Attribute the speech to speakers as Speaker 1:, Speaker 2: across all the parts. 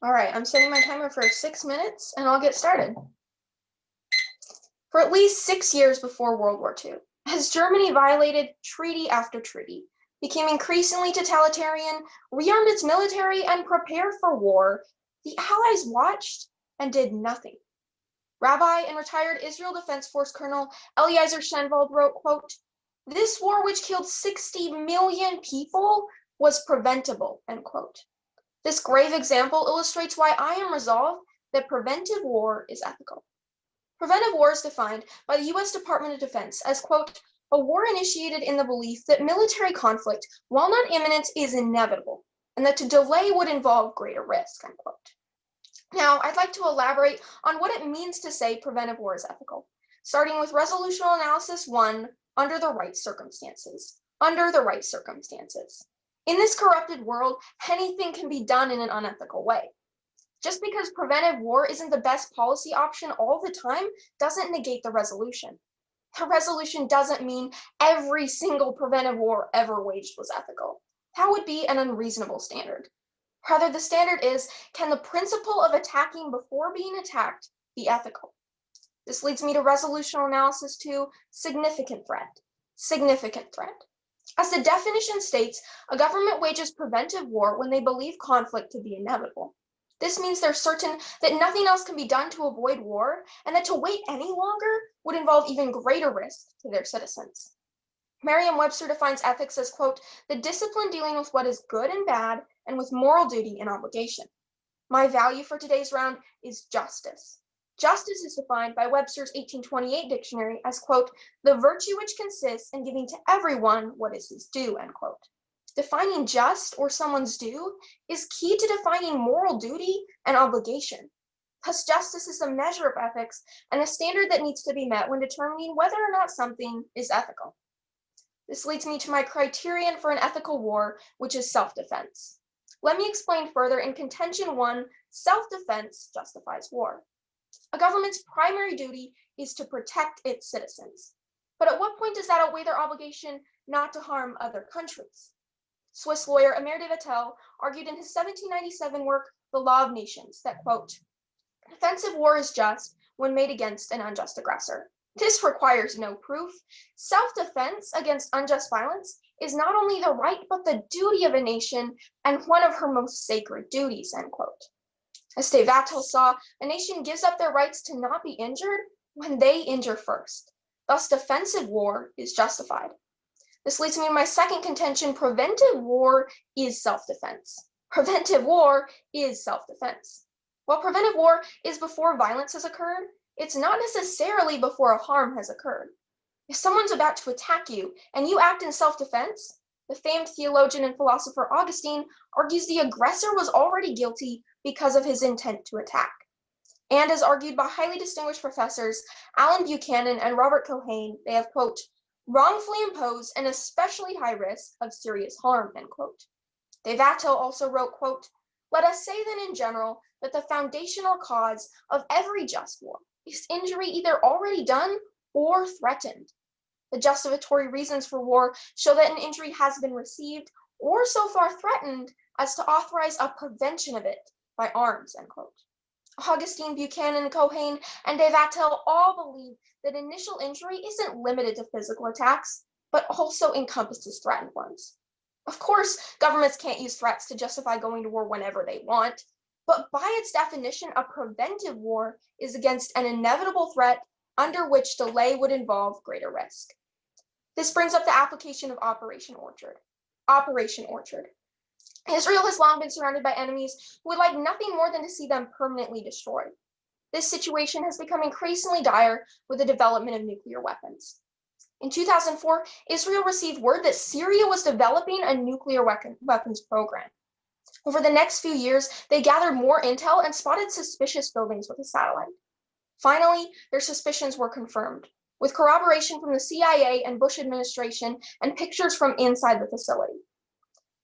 Speaker 1: All right, I'm setting my timer for 6 minutes and I'll get started. For at least 6 years before World War II, as Germany violated treaty after treaty, became increasingly totalitarian, rearmed its military, and prepared for war, the Allies watched and did nothing. Rabbi and retired Israel Defense Force Colonel Eliezer Schenwald wrote, quote, "This war, which killed 60 million people, was preventable," end quote. This grave example illustrates why I am resolved that preventive war is ethical. Preventive war is defined by the U.S. Department of Defense as, quote, "a war initiated in the belief that military conflict, while not imminent, is inevitable, and that to delay would involve greater risk," end quote. Now, I'd like to elaborate on what it means to say preventive war is ethical, starting with resolutional analysis 1, under the right circumstances. Under the right circumstances. In this corrupted world, anything can be done in an unethical way. Just because preventive war isn't the best policy option all the time doesn't negate the resolution. The resolution doesn't mean every single preventive war ever waged was ethical. That would be an unreasonable standard. Rather, the standard is, can the principle of attacking before being attacked be ethical? This leads me to resolutional analysis 2, significant threat. Significant threat. As the definition states, a government wages preventive war when they believe conflict to be inevitable. This means they're certain that nothing else can be done to avoid war, and that to wait any longer would involve even greater risk to their citizens. Merriam-Webster defines ethics as, quote, "the discipline dealing with what is good and bad, and with moral duty and obligation." My value for today's round is justice. Justice is defined by Webster's 1828 dictionary as, quote, "the virtue which consists in giving to everyone what is his due," end quote. Defining just or someone's due is key to defining moral duty and obligation. Thus, justice is a measure of ethics and a standard that needs to be met when determining whether or not something is ethical. This leads me to my criterion for an ethical war, which is self-defense. Let me explain further in contention 1, self-defense justifies war. A government's primary duty is to protect its citizens. But at what point does that outweigh their obligation not to harm other countries? Swiss lawyer Aimé de Vattel argued in his 1797 work, The Law of Nations, that, quote, "defensive war is just when made against an unjust aggressor. This requires no proof. Self-defense against unjust violence is not only the right but the duty of a nation and one of her most sacred duties," end quote. As de Vattel saw, a nation gives up their rights to not be injured when they injure first. Thus, defensive war is justified. This leads me to my second contention, preventive war is self-defense. Preventive war is self-defense. While preventive war is before violence has occurred, it's not necessarily before a harm has occurred. If someone's about to attack you and you act in self-defense, the famed theologian and philosopher Augustine argues the aggressor was already guilty because of his intent to attack. And as argued by highly distinguished professors Alan Buchanan and Robert Cohane, they have, quote, "wrongfully imposed an especially high risk of serious harm," end quote. De Vattel also wrote, quote, "let us say then in general that the foundational cause of every just war is injury either already done or threatened. The justificatory reasons for war show that an injury has been received or so far threatened as to authorize a prevention of it by arms," end quote. Augustine, Buchanan, Cohane, and de Vattel all believe that initial injury isn't limited to physical attacks, but also encompasses threatened ones. Of course, governments can't use threats to justify going to war whenever they want, but by its definition, a preventive war is against an inevitable threat under which delay would involve greater risk. This brings up the application of Operation Orchard. Operation Orchard. Israel has long been surrounded by enemies who would like nothing more than to see them permanently destroyed. This situation has become increasingly dire with the development of nuclear weapons. In 2004, Israel received word that Syria was developing a nuclear weapons program. Over the next few years, they gathered more intel and spotted suspicious buildings with a satellite. Finally, their suspicions were confirmed, with corroboration from the CIA and Bush administration and pictures from inside the facility.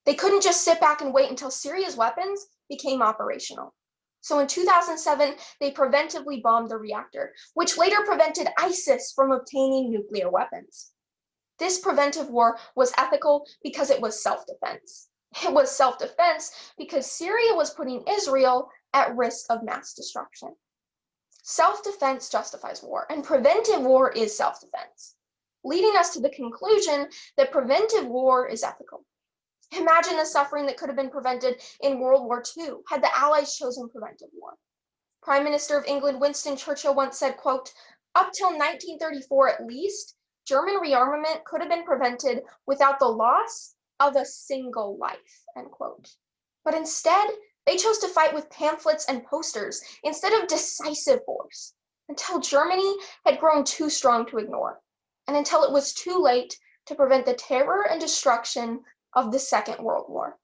Speaker 1: They couldn't just sit back and wait until Syria's weapons became operational. So in 2007, they preventively bombed the reactor, which later prevented ISIS from obtaining nuclear weapons. This preventive war was ethical because it was self-defense. It was self-defense because Syria was putting Israel at risk of mass destruction. Self-defense justifies war, and preventive war is self-defense, leading us to the conclusion that preventive war is ethical. Imagine the suffering that could have been prevented in World War II had the Allies chosen preventive war. Prime Minister of England Winston Churchill once said, quote, "Up till 1934 at least, German rearmament could have been prevented without the loss of a single life," end quote. But instead, they chose to fight with pamphlets and posters instead of decisive force, until Germany had grown too strong to ignore, and until it was too late to prevent the terror and destruction of the Second World War.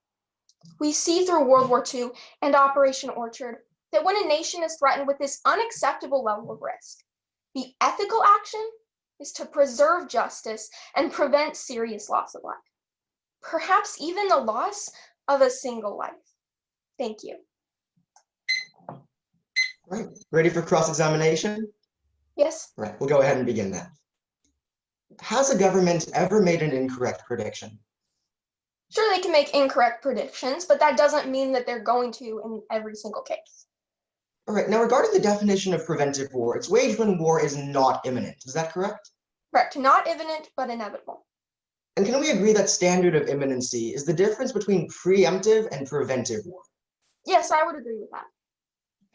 Speaker 1: We see through World War II and Operation Orchard that when a nation is threatened with this unacceptable level of risk, the ethical action is to preserve justice and prevent serious loss of life, perhaps even the loss of a single life. Thank you.
Speaker 2: Right. Ready for cross-examination?
Speaker 1: Yes.
Speaker 2: Right. We'll go ahead and begin that. Has a government ever made an incorrect prediction?
Speaker 1: Sure, they can make incorrect predictions, but that doesn't mean that they're going to in every single case.
Speaker 2: All right. Now, regarding the definition of preventive war, it's waged when war is not imminent. Is that correct?
Speaker 1: Correct. Not imminent, but inevitable.
Speaker 2: And can we agree that standard of imminency is the difference between preemptive and preventive war?
Speaker 1: Yes, I would agree with that.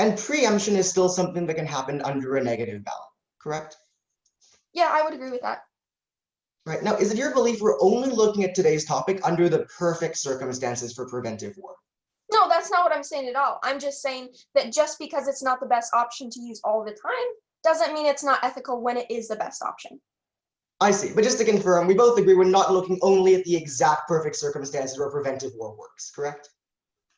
Speaker 2: And preemption is still something that can happen under a negative ballot, correct?
Speaker 1: Yeah, I would agree with that.
Speaker 2: Right. Now, is it your belief we're only looking at today's topic under the perfect circumstances for preventive war?
Speaker 1: No, that's not what I'm saying at all. I'm just saying that just because it's not the best option to use all the time doesn't mean it's not ethical when it is the best option.
Speaker 2: I see. But just to confirm, we both agree we're not looking only at the exact perfect circumstances where preventive war works, correct?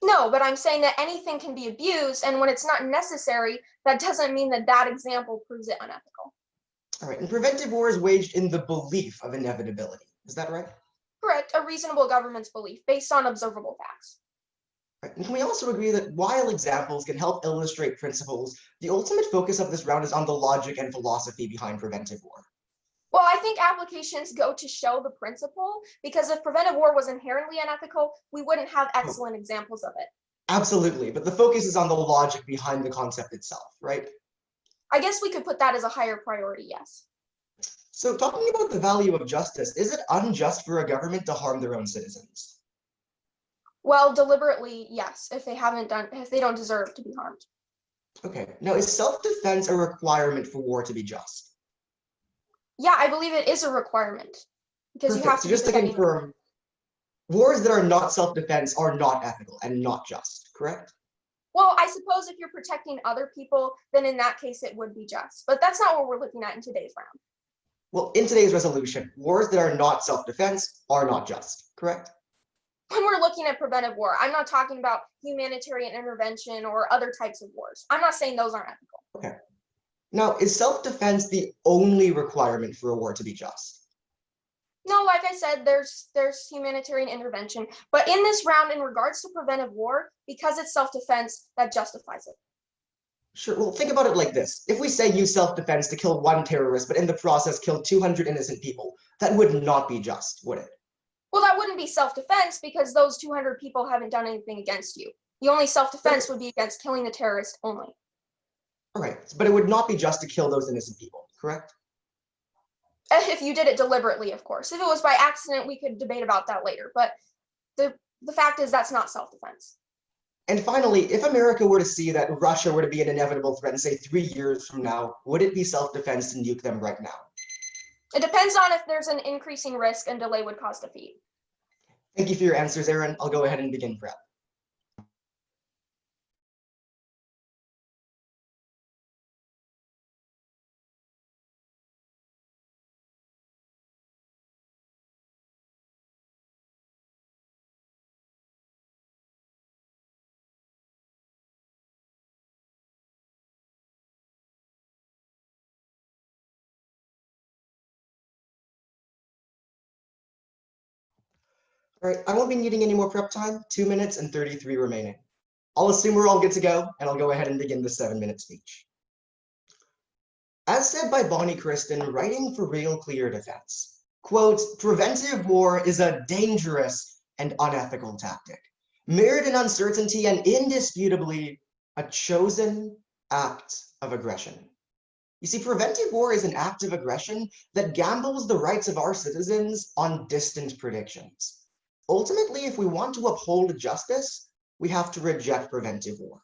Speaker 1: No, but I'm saying that anything can be abused, and when it's not necessary, that doesn't mean that that example proves it unethical.
Speaker 2: All right. And preventive war is waged in the belief of inevitability. Is that right?
Speaker 1: Correct. A reasonable government's belief based on observable facts.
Speaker 2: Right. And can we also agree that while examples can help illustrate principles, the ultimate focus of this round is on the logic and philosophy behind preventive war?
Speaker 1: Well, I think applications go to show the principle, because if preventive war was inherently unethical, we wouldn't have excellent examples of it.
Speaker 2: Absolutely, but the focus is on the logic behind the concept itself, right?
Speaker 1: I guess we could put that as a higher priority, yes.
Speaker 2: So talking about the value of justice, is it unjust for a government to harm their own citizens?
Speaker 1: Well, deliberately, yes, if they don't deserve to be harmed.
Speaker 2: Okay, now is self-defense a requirement for war to be just?
Speaker 1: Yeah, I believe it is a requirement, because
Speaker 2: Perfect.
Speaker 1: you have to.
Speaker 2: So just to confirm, wars that are not self-defense are not ethical and not just, correct?
Speaker 1: Well, I suppose if you're protecting other people, then in that case it would be just. But that's not what we're looking at in today's round.
Speaker 2: Well, in today's resolution, wars that are not self-defense are not just, correct?
Speaker 1: When we're looking at preventive war, I'm not talking about humanitarian intervention or other types of wars. I'm not saying those aren't ethical.
Speaker 2: Okay. Now, is self-defense the only requirement for a war to be just?
Speaker 1: No, like I said, there's humanitarian intervention. But in this round, in regards to preventive war, because it's self-defense, that justifies it.
Speaker 2: Sure, well, think about it like this. If we say use self-defense to kill one terrorist, but in the process killed 200 innocent people, that would not be just, would it?
Speaker 1: Well, that wouldn't be self-defense because those 200 people haven't done anything against you. The only self-defense would be against killing the terrorist only.
Speaker 2: All right, but it would not be just to kill those innocent people, correct?
Speaker 1: If you did it deliberately, of course. If it was by accident, we could debate about that later. But the fact is that's not self-defense.
Speaker 2: And finally, if America were to see that Russia were to be an inevitable threat, say 3 years from now, would it be self-defense to nuke them right now?
Speaker 1: It depends on if there's an increasing risk and delay would cause defeat.
Speaker 2: Thank you for your answers, Erin. I'll go ahead and begin prep. All right, I won't be needing any more prep time, 2 minutes and 33 remaining. I'll assume we're all good to go, and I'll go ahead and begin the 7-minute speech. As said by Bonnie Kristen, writing for Real Clear Defense, quote, preventive war is a dangerous and unethical tactic, mirrored in uncertainty and indisputably a chosen act of aggression. You see, preventive war is an act of aggression that gambles the rights of our citizens on distant predictions. Ultimately, if we want to uphold justice, we have to reject preventive war.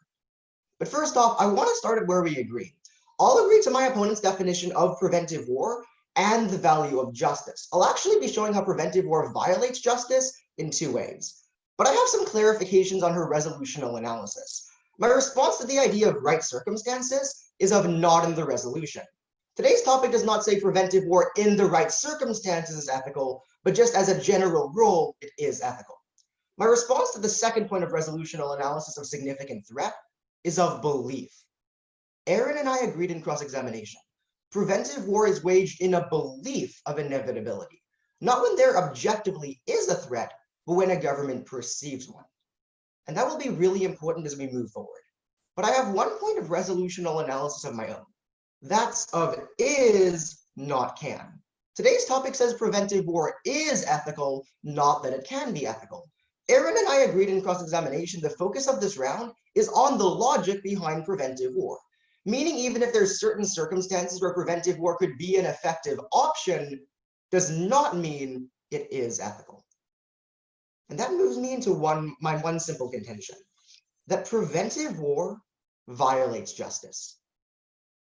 Speaker 2: But first off, I want to start at where we agree. I'll agree to my opponent's definition of preventive war and the value of justice. I'll actually be showing how preventive war violates justice in two ways. But I have some clarifications on her resolutional analysis. My response to the idea of right circumstances is of not in the resolution. Today's topic does not say preventive war in the right circumstances is ethical, but just as a general rule, it is ethical. My response to the second point of resolutional analysis of significant threat is of belief. Erin and I agreed in cross-examination. Preventive war is waged in a belief of inevitability, not when there objectively is a threat, but when a government perceives one. And that will be really important as we move forward. But I have one point of resolutional analysis of my own. That's of is, not can. Today's topic says preventive war is ethical, not that it can be ethical. Erin and I agreed in cross-examination the focus of this round is on the logic behind preventive war. Meaning even if there's certain circumstances where preventive war could be an effective option, does not mean it is ethical. And that moves me into my one simple contention, that preventive war violates justice.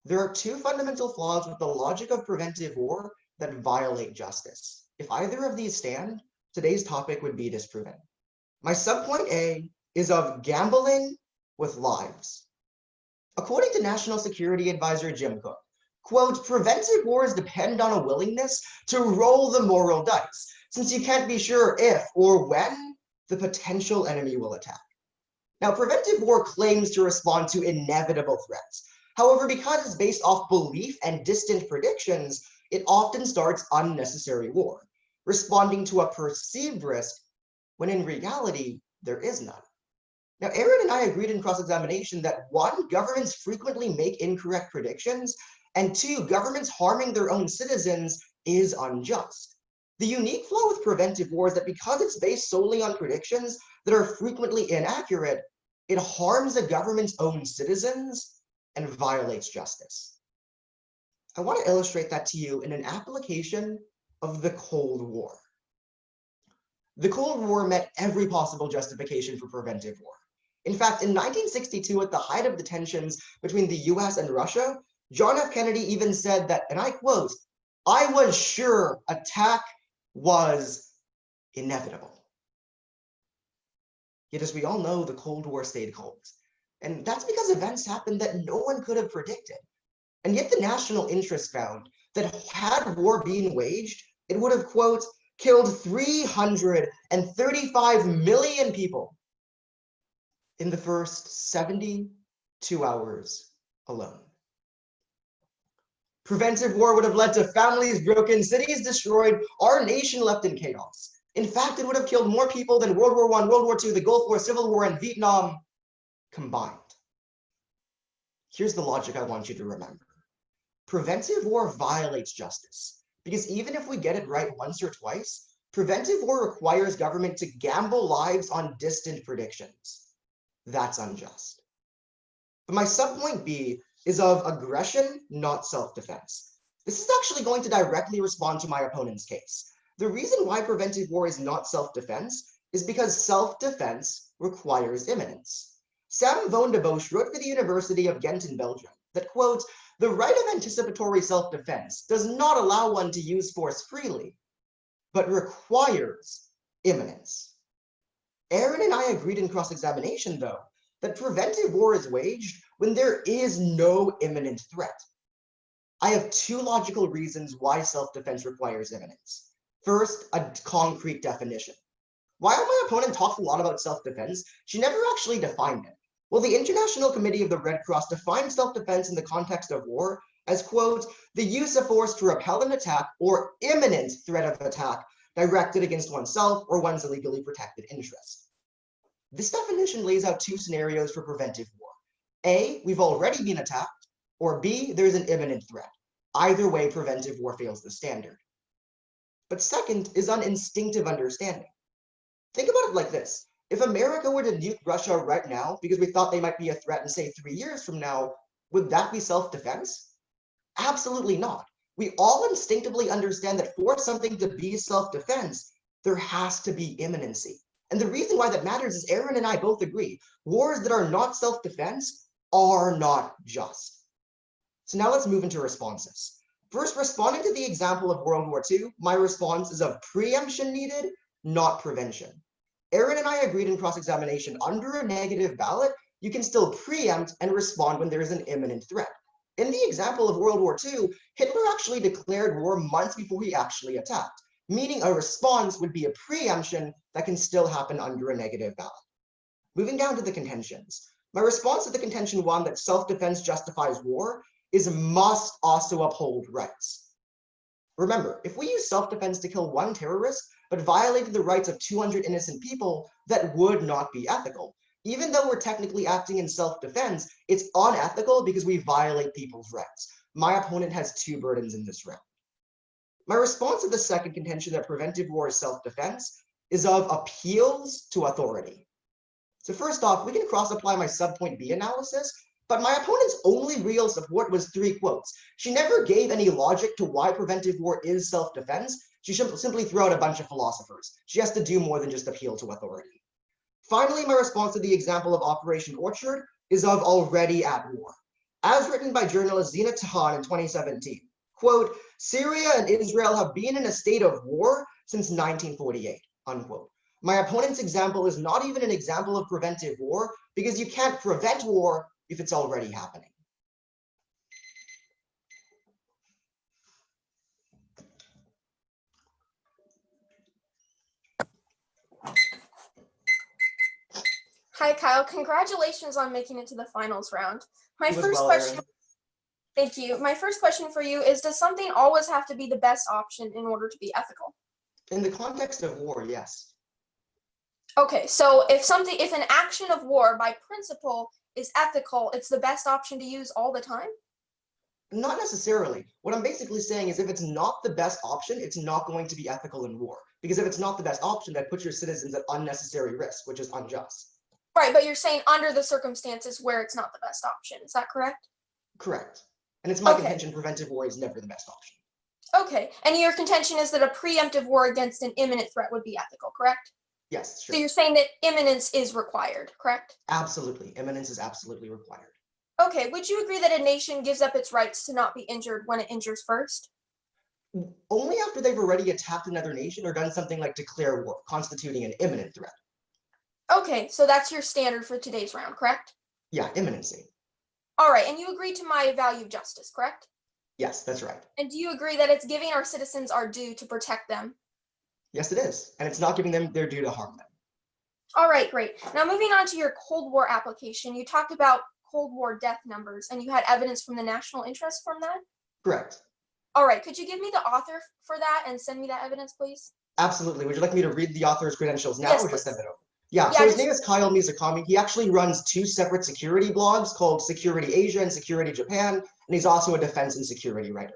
Speaker 2: There are two fundamental flaws with the logic of preventive war that violate justice. If either of these stand, today's topic would be disproven. My subpoint A is of gambling with lives. According to National Security Advisor Jim Cook, quote, preventive wars depend on a willingness to roll the moral dice, since you can't be sure if or when the potential enemy will attack. Now, preventive war claims to respond to inevitable threats. However, because it's based off belief and distant predictions, it often starts unnecessary war, responding to a perceived risk when in reality, there is none. Now, Erin and I agreed in cross-examination that one, governments frequently make incorrect predictions, and two, governments harming their own citizens is unjust. The unique flaw with preventive war is that because it's based solely on predictions that are frequently inaccurate, it harms a government's own citizens and violates justice. I want to illustrate that to you in an application of the Cold War. The Cold War met every possible justification for preventive war. In fact, in 1962, at the height of the tensions between the US and Russia, John F. Kennedy even said that, and I quote, "I was sure attack was inevitable." Yet as we all know, the Cold War stayed cold. And that's because events happened that no one could have predicted. And yet the national interest found that had war been waged, it would have, quote, killed 335 million people in the first 72 hours alone. Preventive war would have led to families broken, cities destroyed, our nation left in chaos. In fact, it would have killed more people than World War I, World War II, the Gulf War, Civil War, and Vietnam combined. Here's the logic I want you to remember. Preventive war violates justice, because even if we get it right once or twice, preventive war requires government to gamble lives on distant predictions. That's unjust. But my subpoint B is of aggression, not self-defense. This is actually going to directly respond to my opponent's case. The reason why preventive war is not self-defense is because self-defense requires imminence. Sam van de Bosch wrote for the University of Ghent in Belgium that, quote, "The right of anticipatory self-defense does not allow one to use force freely, but requires imminence." Erin and I agreed in cross-examination, though, that preventive war is waged when there is no imminent threat. I have two logical reasons why self-defense requires imminence. First, a concrete definition. While my opponent talked a lot about self-defense, she never actually defined it. Well, the International Committee of the Red Cross defined self-defense in the context of war as, quote, "the use of force to repel an attack or imminent threat of attack directed against oneself or one's illegally protected interest." This definition lays out two scenarios for preventive war. A, we've already been attacked, or B, there's an imminent threat. Either way, preventive war fails the standard. But second is on instinctive understanding. Think about it like this. If America were to nuke Russia right now because we thought they might be a threat in, say, 3 years from now, would that be self-defense? Absolutely not. We all instinctively understand that for something to be self-defense, there has to be imminency. And the reason why that matters is Erin and I both agree, wars that are not self-defense are not just. So now let's move into responses. First, responding to the example of World War II, my response is of preemption needed, not prevention. Erin and I agreed in cross-examination under a negative ballot, you can still preempt and respond when there is an imminent threat. In the example of World War II, Hitler actually declared war months before he actually attacked, meaning a response would be a preemption that can still happen under a negative ballot. Moving down to the contentions. My response to the contention 1 that self-defense justifies war is must also uphold rights. Remember, if we use self-defense to kill 1 terrorist, but violated the rights of 200 innocent people, that would not be ethical. Even though we're technically acting in self-defense, it's unethical because we violate people's rights. My opponent has 2 burdens in this round. My response to the second contention that preventive war is self-defense is of appeals to authority. So first off, we can cross-apply my subpoint B analysis, but my opponent's only real support was 3 quotes. She never gave any logic to why preventive war is self-defense. She simply threw out a bunch of philosophers. She has to do more than just appeal to authority. Finally, my response to the example of Operation Orchard is of already at war. As written by journalist Zina Tahan in 2017, quote, Syria and Israel have been in a state of war since 1948, unquote. My opponent's example is not even an example of preventive war because you can't prevent war if it's already happening.
Speaker 1: Hi, Kyle. Congratulations on making it to the finals round. My
Speaker 2: You as
Speaker 1: first
Speaker 2: well,
Speaker 1: question.
Speaker 2: Erin.
Speaker 1: Thank you. My first question for you is, does something always have to be the best option in order to be ethical?
Speaker 2: In the context of war, yes.
Speaker 1: Okay, so if an action of war by principle is ethical, it's the best option to use all the time?
Speaker 2: Not necessarily. What I'm basically saying is if it's not the best option, it's not going to be ethical in war. Because if it's not the best option, that puts your citizens at unnecessary risk, which is unjust.
Speaker 1: Right, but you're saying under the circumstances where it's not the best option. Is that correct?
Speaker 2: Correct. And it's my
Speaker 1: Okay.
Speaker 2: contention preventive war is never the best option.
Speaker 1: Okay, and your contention is that a preemptive war against an imminent threat would be ethical, correct?
Speaker 2: Yes, sure.
Speaker 1: So you're saying that imminence is required, correct?
Speaker 2: Absolutely. Imminence is absolutely required.
Speaker 1: Okay, would you agree that a nation gives up its rights to not be injured when it injures first?
Speaker 2: Only after they've already attacked another nation or done something like declare war, constituting an imminent threat.
Speaker 1: Okay, so that's your standard for today's round, correct?
Speaker 2: Yeah, imminency.
Speaker 1: All right, and you agree to my value of justice, correct?
Speaker 2: Yes, that's right.
Speaker 1: And do you agree that it's giving our citizens our due to protect them?
Speaker 2: Yes, it is. And it's not giving them their due to harm them.
Speaker 1: All right, great. Now moving on to your Cold War application, you talked about Cold War death numbers and you had evidence from the national interest from that?
Speaker 2: Correct.
Speaker 1: All right, could you give me the author for that and send me that evidence, please?
Speaker 2: Absolutely. Would you like me to read the author's credentials now
Speaker 1: Yes,
Speaker 2: or just
Speaker 1: please.
Speaker 2: send it over? Yeah, so his name is Kyle Mizukami. He actually runs 2 separate security blogs called Security Asia and Security Japan, and he's also a defense and security writer.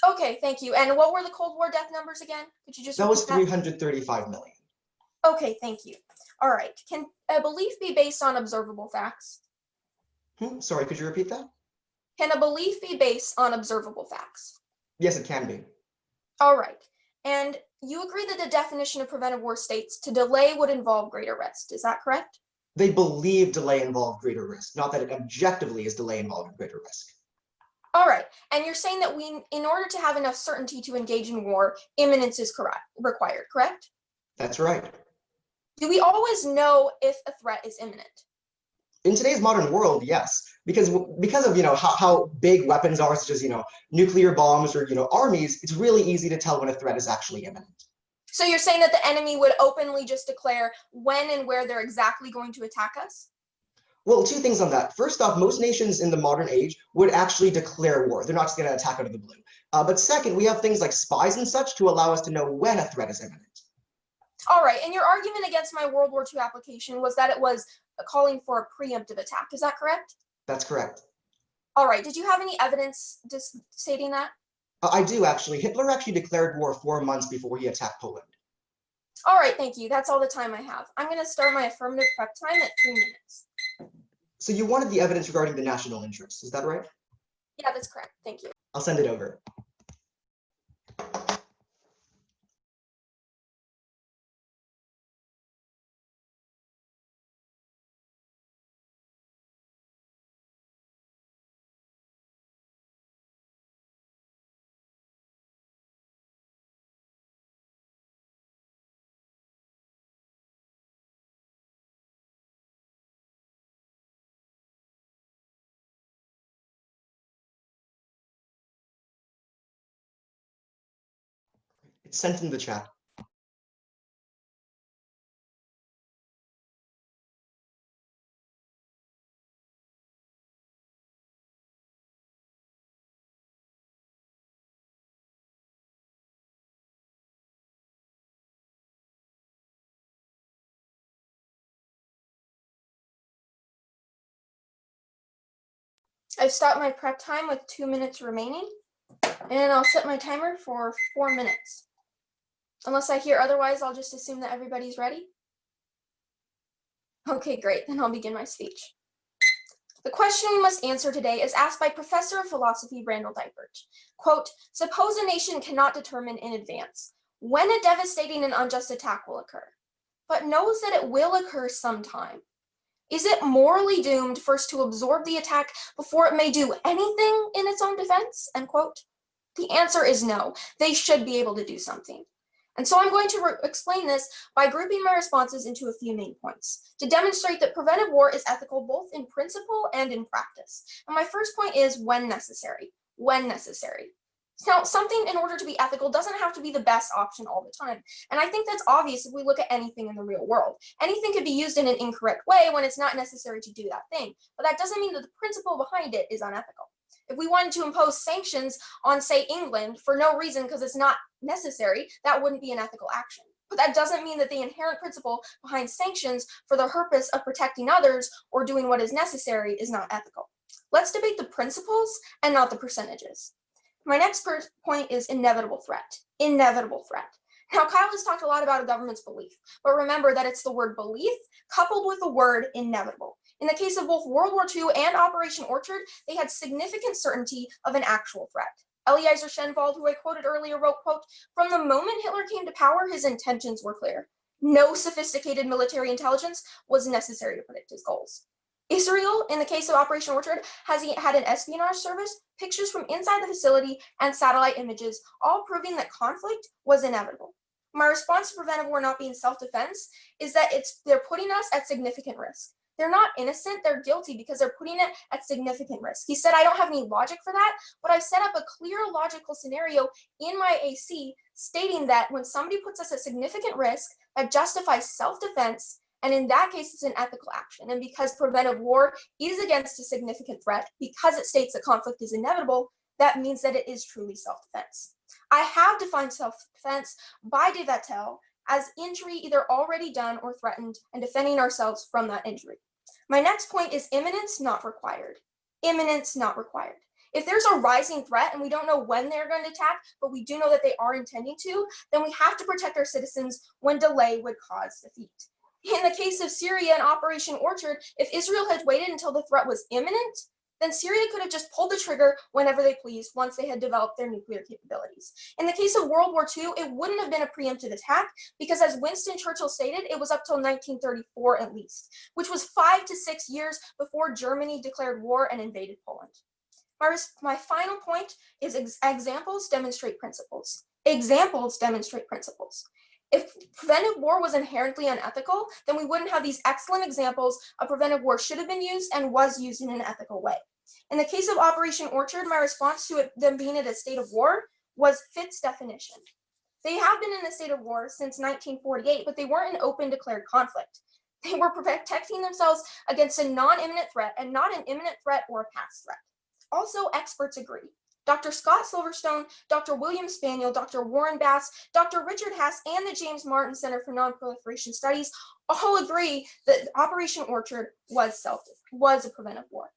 Speaker 1: Okay, thank you. And what were the Cold War death numbers again? Could you just
Speaker 2: That was
Speaker 1: repeat
Speaker 2: 335 million.
Speaker 1: Okay, thank you. All right, can a belief be based on observable facts?
Speaker 2: Sorry, could you repeat that?
Speaker 1: Can a belief be based on observable facts?
Speaker 2: Yes, it can be.
Speaker 1: All right, and you agree that the definition of preventive war states to delay would involve greater risk. Is that correct?
Speaker 2: They believe delay involved greater risk, not that it objectively is delay involving greater risk.
Speaker 1: All right, and you're saying that in order to have enough certainty to engage in war, imminence is required, correct?
Speaker 2: That's right.
Speaker 1: Do we always know if a threat is imminent?
Speaker 2: In today's modern world, yes, because of how big weapons are, such as nuclear bombs or armies, it's really easy to tell when a threat is actually imminent.
Speaker 1: So you're saying that the enemy would openly just declare when and where they're exactly going to attack us?
Speaker 2: Well, 2 things on that. First off, most nations in the modern age would actually declare war. They're not just going to attack out of the blue. But second, we have things like spies and such to allow us to know when a threat is imminent.
Speaker 1: All right, and your argument against my World War II application was that it was calling for a preemptive attack. Is that correct?
Speaker 2: That's correct.
Speaker 1: All right, did you have any evidence stating that?
Speaker 2: I do, actually. Hitler actually declared war 4 months before he attacked Poland.
Speaker 1: All right, thank you. That's all the time I have. I'm going to start my affirmative prep time at 3 minutes.
Speaker 2: So you wanted the evidence regarding the national interest, is that right?
Speaker 1: Yeah, that's correct. Thank you.
Speaker 2: I'll send it over. It's sent in the chat.
Speaker 1: I've stopped my prep time with 2 minutes remaining, and I'll set my timer for 4 minutes. Unless I hear otherwise, I'll just assume that everybody's ready. Okay, great. Then I'll begin my speech. The question we must answer today is asked by Professor of Philosophy Randall Dipert. Quote, suppose a nation cannot determine in advance when a devastating and unjust attack will occur, but knows that it will occur sometime. Is it morally doomed first to absorb the attack before it may do anything in its own defense? End quote. The answer is no. They should be able to do something. And so I'm going to explain this by grouping my responses into a few main points to demonstrate that preventive war is ethical both in principle and in practice. And my first point is when necessary. When necessary. Now, something in order to be ethical doesn't have to be the best option all the time. And I think that's obvious if we look at anything in the real world. Anything could be used in an incorrect way when it's not necessary to do that thing. But that doesn't mean that the principle behind it is unethical. If we wanted to impose sanctions on, say, England for no reason because it's not necessary, that wouldn't be an ethical action. But that doesn't mean that the inherent principle behind sanctions for the purpose of protecting others or doing what is necessary is not ethical. Let's debate the principles and not the percentages. My next point is inevitable threat. Inevitable threat. Now, Kyle has talked a lot about a government's belief, but remember that it's the word belief coupled with the word inevitable. In the case of both World War II and Operation Orchard, they had significant certainty of an actual threat. Eliezer Schenwald, who I quoted earlier, wrote, quote, from the moment Hitler came to power, his intentions were clear. No sophisticated military intelligence was necessary to predict his goals. Israel, in the case of Operation Orchard, had an espionage service, pictures from inside the facility, and satellite images, all proving that conflict was inevitable. My response to preventive war not being self-defense is that they're putting us at significant risk. They're not innocent, they're guilty because they're putting it at significant risk. He said, I don't have any logic for that, but I've set up a clear logical scenario in my AC stating that when somebody puts us at significant risk, that justifies self-defense, and in that case, it's an ethical action. And because preventive war is against a significant threat, because it states that conflict is inevitable, that means that it is truly self-defense. I have defined self-defense by de Vattel as injury either already done or threatened and defending ourselves from that injury. My next point is imminence not required. Imminence not required. If there's a rising threat and we don't know when they're going to attack, but we do know that they are intending to, then we have to protect our citizens when delay would cause defeat. In the case of Syria and Operation Orchard, if Israel had waited until the threat was imminent, then Syria could have just pulled the trigger whenever they pleased once they had developed their nuclear capabilities. In the case of World War II, it wouldn't have been a preemptive attack because, as Winston Churchill stated, it was up till 1934 at least, which was 5 to 6 years before Germany declared war and invaded Poland. My final point is examples demonstrate principles. Examples demonstrate principles. If preventive war was inherently unethical, then we wouldn't have these excellent examples of preventive war should have been used and was used in an ethical way. In the case of Operation Orchard, my response to them being in a state of war was fits definition. They have been in a state of war since 1948, but they weren't an open declared conflict. They were protecting themselves against a non-imminent threat and not an imminent threat or a past threat. Also, experts agree. Dr. Scott Silverstone, Dr. William Spaniel, Dr. Warren Bass, Dr. Richard Haas, and the James Martin Center for Nonproliferation Studies all agree that Operation Orchard was a preventive war.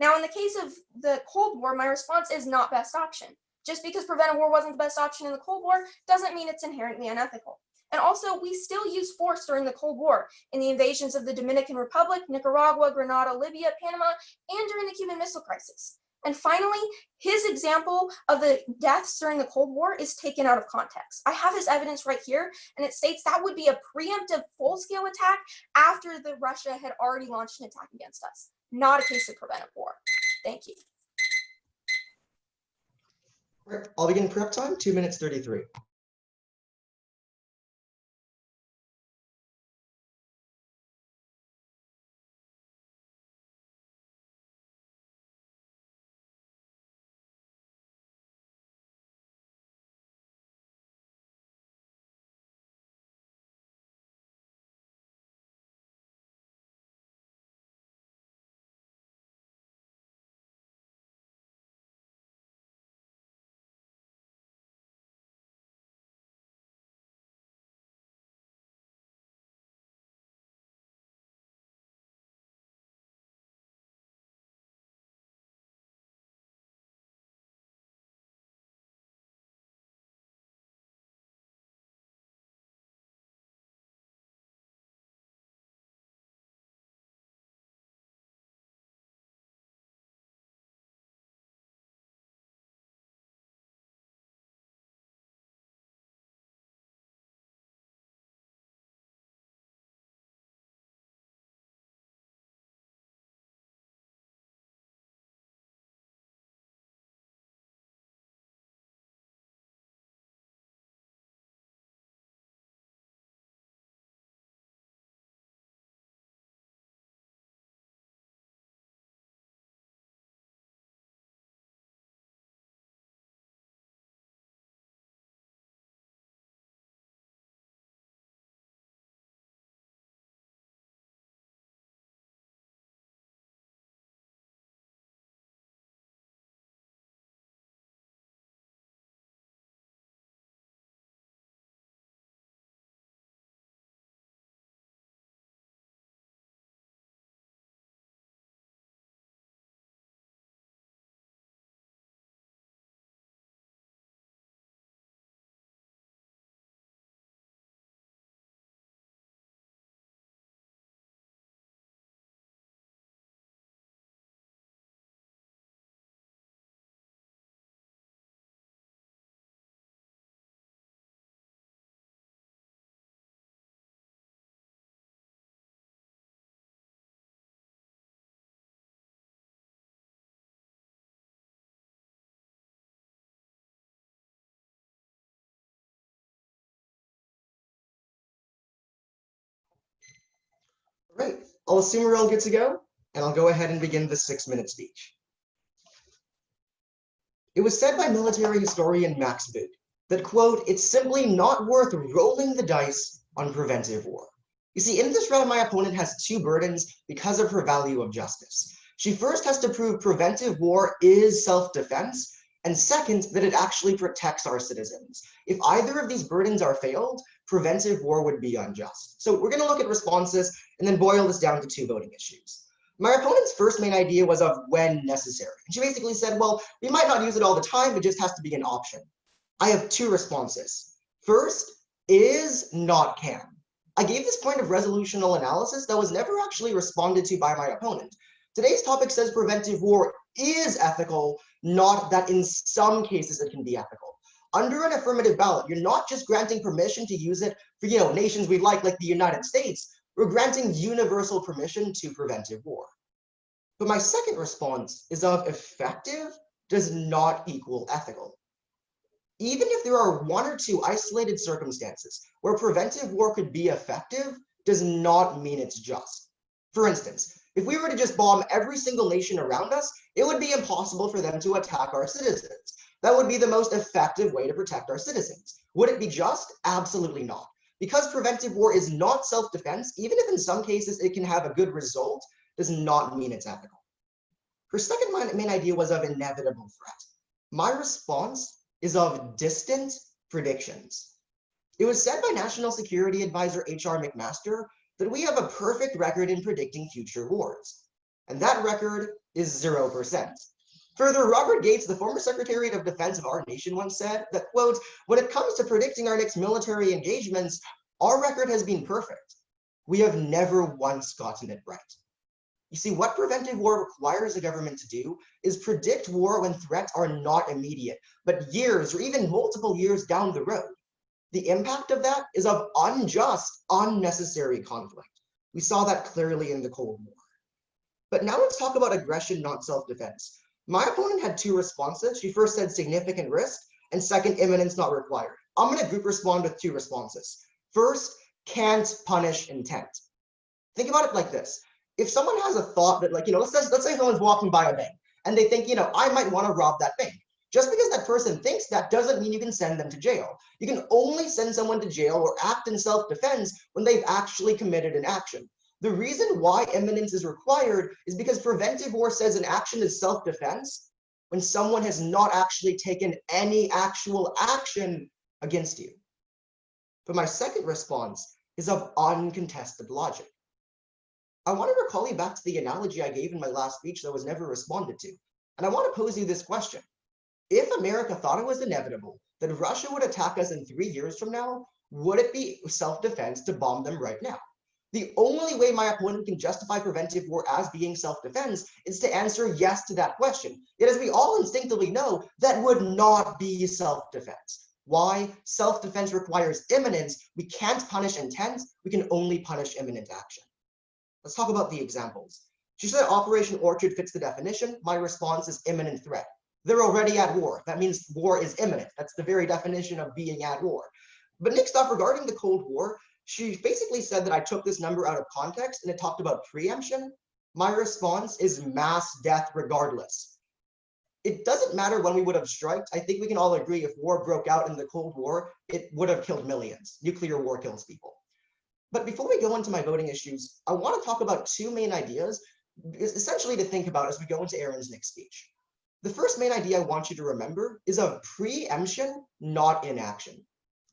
Speaker 1: Now, in the case of the Cold War, my response is not best option. Just because preventive war wasn't the best option in the Cold War doesn't mean it's inherently unethical. And also, we still use force during the Cold War in the invasions of the Dominican Republic, Nicaragua, Grenada, Libya, Panama, and during the Cuban Missile Crisis. And finally, his example of the deaths during the Cold War is taken out of context. I have his evidence right here, and it states that would be a preemptive full-scale attack after Russia had already launched an attack against us, not a case of preventive war. Thank you.
Speaker 2: All right, I'll begin prep time, 2 minutes 33. All right, I'll assume we're all good to go, and I'll go ahead and begin the 6-minute speech. It was said by military historian Max Boot that, quote, "It's simply not worth rolling the dice on preventive war." You see, in this round, my opponent has two burdens because of her value of justice. She first has to prove preventive war is self-defense, and second, that it actually protects our citizens. If either of these burdens are failed, preventive war would be unjust. So we're going to look at responses and then boil this down to two voting issues. My opponent's first main idea was of when necessary. And she basically said, well, we might not use it all the time, it just has to be an option. I have two responses. First, is not can. I gave this point of resolutional analysis that was never actually responded to by my opponent. Today's topic says preventive war is ethical, not that in some cases it can be ethical. Under an affirmative ballot, you're not just granting permission to use it for, nations we like the United States. We're granting universal permission to preventive war. But my second response is of effective does not equal ethical. Even if there are one or two isolated circumstances where preventive war could be effective, does not mean it's just. For instance, if we were to just bomb every single nation around us, it would be impossible for them to attack our citizens. That would be the most effective way to protect our citizens. Would it be just? Absolutely not. Because preventive war is not self-defense, even if in some cases it can have a good result, does not mean it's ethical. Her second main idea was of inevitable threat. My response is of distant predictions. It was said by National Security Advisor H.R. McMaster that we have a perfect record in predicting future wars. And that record is 0%. Further, Robert Gates, the former Secretary of Defense of our nation, once said that, quote, when it comes to predicting our next military engagements, our record has been perfect. We have never once gotten it right. You see, what preventive war requires a government to do is predict war when threats are not immediate, but years or even multiple years down the road. The impact of that is of unjust, unnecessary conflict. We saw that clearly in the Cold War. But now let's talk about aggression, not self-defense. My opponent had two responses. She first said significant risk, and second, imminence not required. I'm going to group respond with two responses. First, can't punish intent. Think about it like this. If someone has a thought that, like, let's say someone's walking by a bank and they think, I might want to rob that bank. Just because that person thinks that doesn't mean you can send them to jail. You can only send someone to jail or act in self-defense when they've actually committed an action. The reason why imminence is required is because preventive war says an action is self-defense when someone has not actually taken any actual action against you. But my second response is of uncontested logic. I want to recall you back to the analogy I gave in my last speech that was never responded to. And I want to pose you this question. If America thought it was inevitable that Russia would attack us in 3 years from now, would it be self-defense to bomb them right now? The only way my opponent can justify preventive war as being self-defense is to answer yes to that question. Yet as we all instinctively know, that would not be self-defense. Why? Self-defense requires imminence. We can't punish intent. We can only punish imminent action. Let's talk about the examples. She said Operation Orchard fits the definition. My response is imminent threat. They're already at war. That means war is imminent. That's the very definition of being at war. But next off, regarding the Cold War, she basically said that I took this number out of context and it talked about preemption. My response is mass death regardless. It doesn't matter when we would have striked. I think we can all agree if war broke out in the Cold War, it would have killed millions. Nuclear war kills people. But before we go into my voting issues, I want to talk about two main ideas, essentially to think about as we go into Erin's next speech. The first main idea I want you to remember is of preemption, not inaction.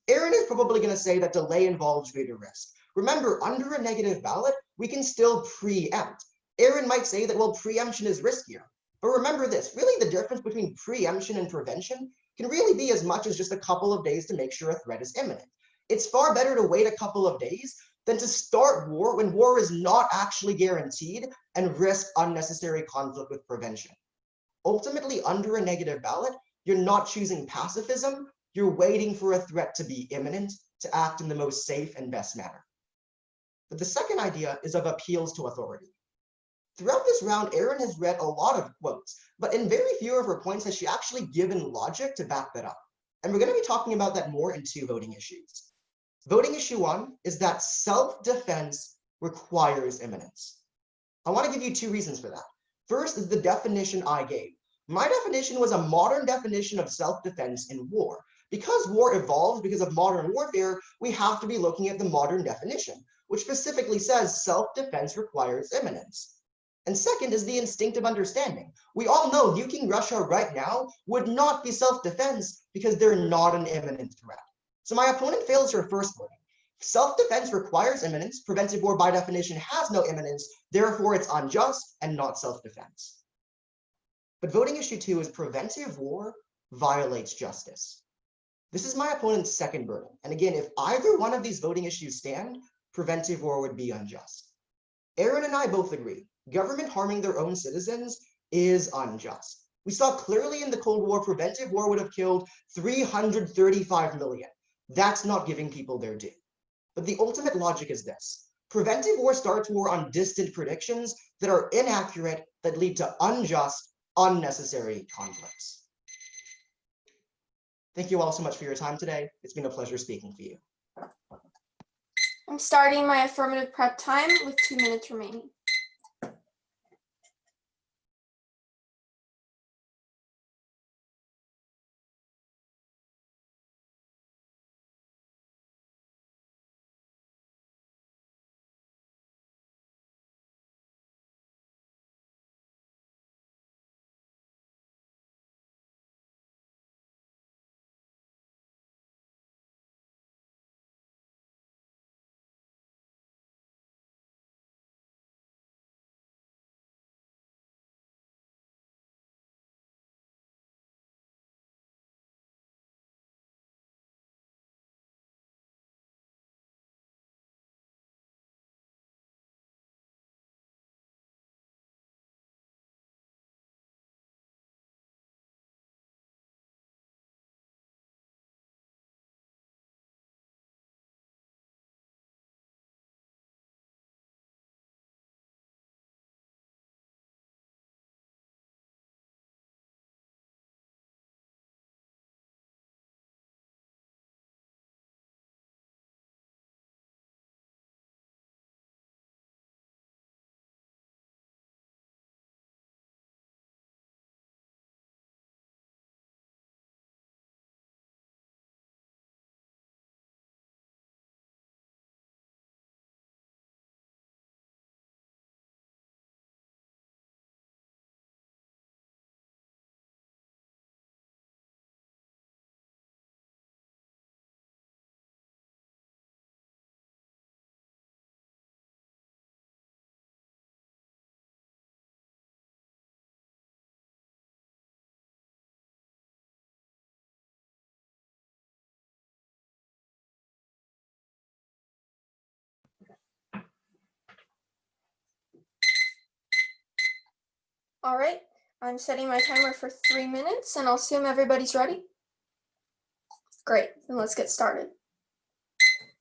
Speaker 2: Erin is probably going to say that delay involves greater risk. Remember, under a negative ballot, we can still preempt. Erin might say that, well, preemption is riskier. But remember this, really the difference between preemption and prevention can really be as much as just a couple of days to make sure a threat is imminent. It's far better to wait a couple of days than to start war when war is not actually guaranteed and risk unnecessary conflict with prevention. Ultimately, under a negative ballot, you're not choosing pacifism, you're waiting for a threat to be imminent to act in the most safe and best manner. But the second idea is of appeals to authority. Throughout this round, Erin has read a lot of quotes, but in very few of her points has she actually given logic to back that up. And we're going to be talking about that more in two voting issues. Voting issue 1 is that self-defense requires imminence. I want to give you two reasons for that. First is the definition I gave. My definition was a modern definition of self-defense in war. Because war evolves because of modern warfare, we have to be looking at the modern definition, which specifically says self-defense requires imminence. And second is the instinctive understanding. We all know nuking Russia right now would not be self-defense because they're not an imminent threat. So my opponent fails her first point. Self-defense requires imminence. Preventive war by definition has no imminence. Therefore, it's unjust and not self-defense. But voting issue 2 is preventive war violates justice. This is my opponent's second burden. And again, if either one of these voting issues stand, preventive war would be unjust. Erin and I both agree. Government harming their own citizens is unjust. We saw clearly in the Cold War, preventive war would have killed 335 million. That's not giving people their due. But the ultimate logic is this. Preventive war starts war on distant predictions that are inaccurate, that lead to unjust, unnecessary conflicts. Thank you all so much for your time today. It's been a pleasure speaking for you.
Speaker 1: I'm starting my affirmative prep time with 2 minutes remaining. All right, I'm setting my timer for 3 minutes and I'll assume everybody's ready. Great, then let's get started.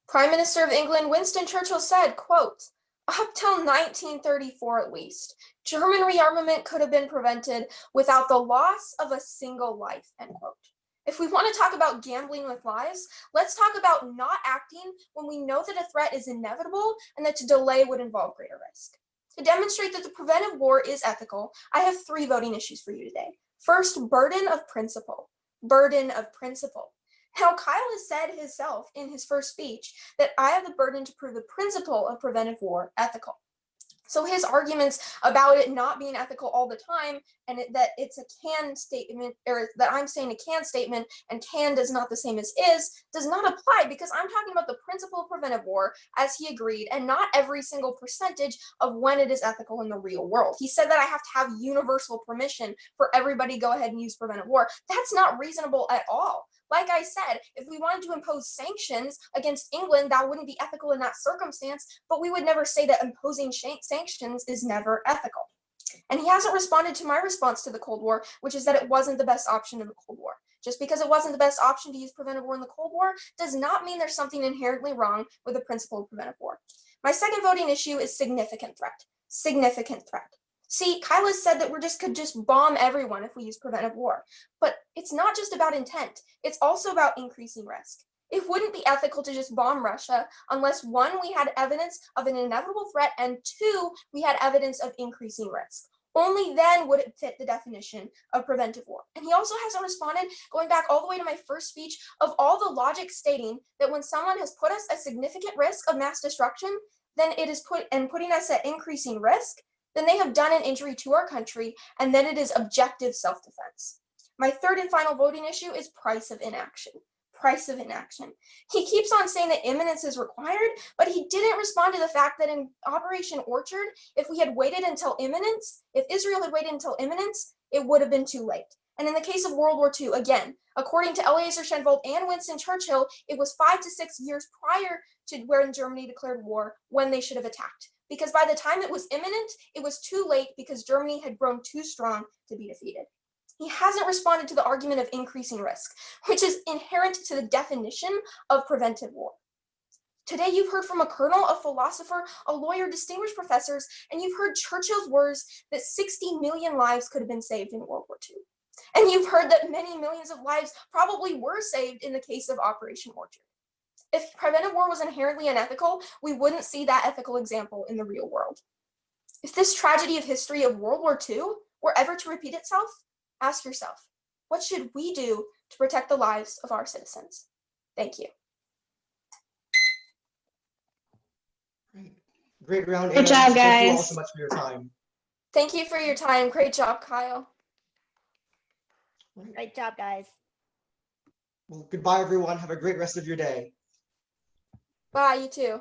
Speaker 1: Prime Minister of England Winston Churchill said, quote, "Up till 1934 at least, German rearmament could have been prevented without the loss of a single life," end quote. If we want to talk about gambling with lives, let's talk about not acting when we know that a threat is inevitable and that to delay would involve greater risk. To demonstrate that the preventive war is ethical, I have 3 voting issues for you today. First, burden of principle. Burden of principle. Now, Kyle has said himself in his first speech that I have the burden to prove the principle of preventive war ethical. So his arguments about it not being ethical all the time and that it's a can statement, or that I'm saying a can statement and can is not the same as is, does not apply because I'm talking about the principle of preventive war as he agreed and not every single percentage of when it is ethical in the real world. He said that I have to have universal permission for everybody to go ahead and use preventive war. That's not reasonable at all. Like I said, if we wanted to impose sanctions against England, that wouldn't be ethical in that circumstance, but we would never say that imposing sanctions is never ethical. And he hasn't responded to my response to the Cold War, which is that it wasn't the best option in the Cold War. Just because it wasn't the best option to use preventive war in the Cold War does not mean there's something inherently wrong with the principle of preventive war. My second voting issue is significant threat. Significant threat. See, Kyla said that we could just bomb everyone if we use preventive war, but it's not just about intent. It's also about increasing risk. It wouldn't be ethical to just bomb Russia unless 1, we had evidence of an inevitable threat, and 2, we had evidence of increasing risk. Only then would it fit the definition of preventive war. And he also hasn't responded, going back all the way to my first speech, of all the logic stating that when someone has put us at significant risk of mass destruction, then it is putting us at increasing risk, then they have done an injury to our country, and then it is objective self-defense. My third and final voting issue is price of inaction. Price of inaction. He keeps on saying that imminence is required, but he didn't respond to the fact that in Operation Orchard, if we had waited until imminence, if Israel had waited until imminence, it would have been too late. And in the case of World War II, again, according to Eleazar Schenvold and Winston Churchill, it was 5 to 6 years prior to when Germany declared war when they should have attacked. Because by the time it was imminent, it was too late because Germany had grown too strong to be defeated. He hasn't responded to the argument of increasing risk, which is inherent to the definition of preventive war. Today, you've heard from a colonel, a philosopher, a lawyer, distinguished professors, and you've heard Churchill's words that 60 million lives could have been saved in World War II. And you've heard that many millions of lives probably were saved in the case of Operation Orchard. If preventive war was inherently unethical, we wouldn't see that ethical example in the real world. If this tragedy of history of World War II were ever to repeat itself, ask yourself, what should we do to protect the lives of our citizens? Thank you.
Speaker 2: Great round,
Speaker 3: Good
Speaker 2: Erin.
Speaker 3: job,
Speaker 2: Thank you all
Speaker 3: guys.
Speaker 2: so much for your time.
Speaker 1: Thank you for your time. Great job, Kyle.
Speaker 3: Great job, guys.
Speaker 2: Well, goodbye, everyone. Have a great rest of your day.
Speaker 1: Bye, you too.